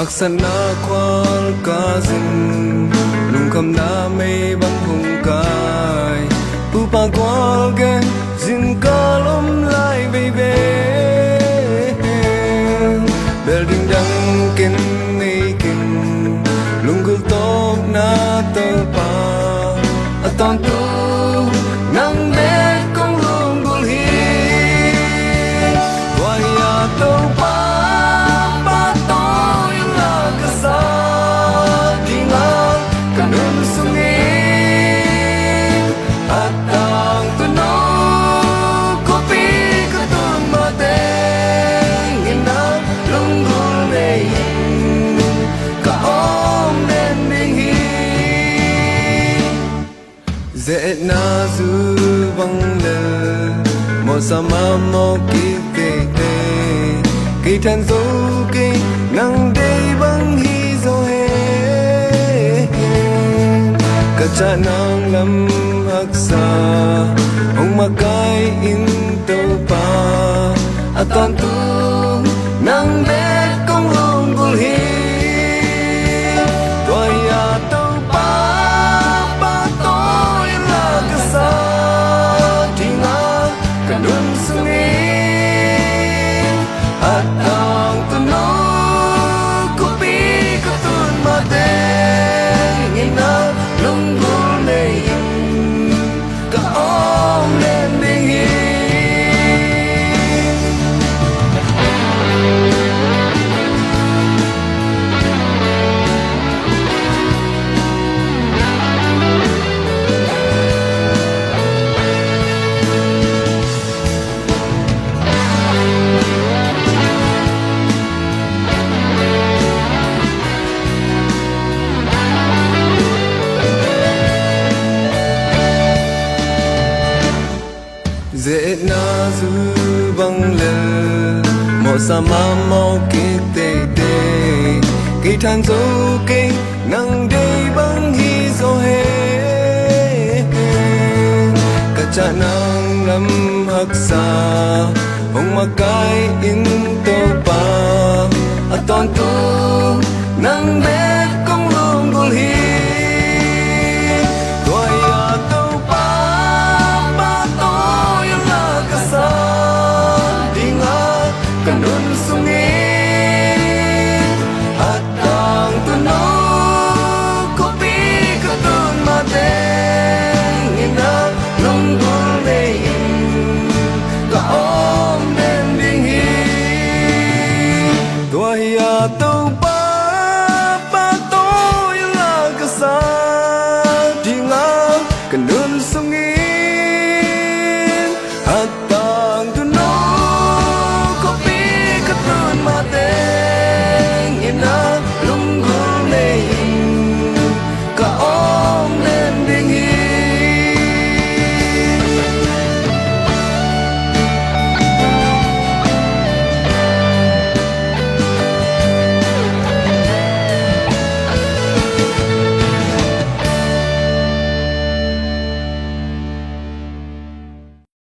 Aksana kwal kazin lung kam na may bang hungkay upa kwal ke zin kalom lai baby building dang kin making lung gul top na to pa aton tu nang me kong lung gul hi waya to pa Zet na zu bang le mo sama mo ki te te ki tan zo ki nang dei bang hi zo he ka cha nang lam hak sa ong makai in to pa aton tu nang le kong long bul hi Zet na zu bang le mo sama mo ki te te ki tan zo ki nang dei bang hi zo he ka cha nang lam hak sa ong makai in to pa aton tu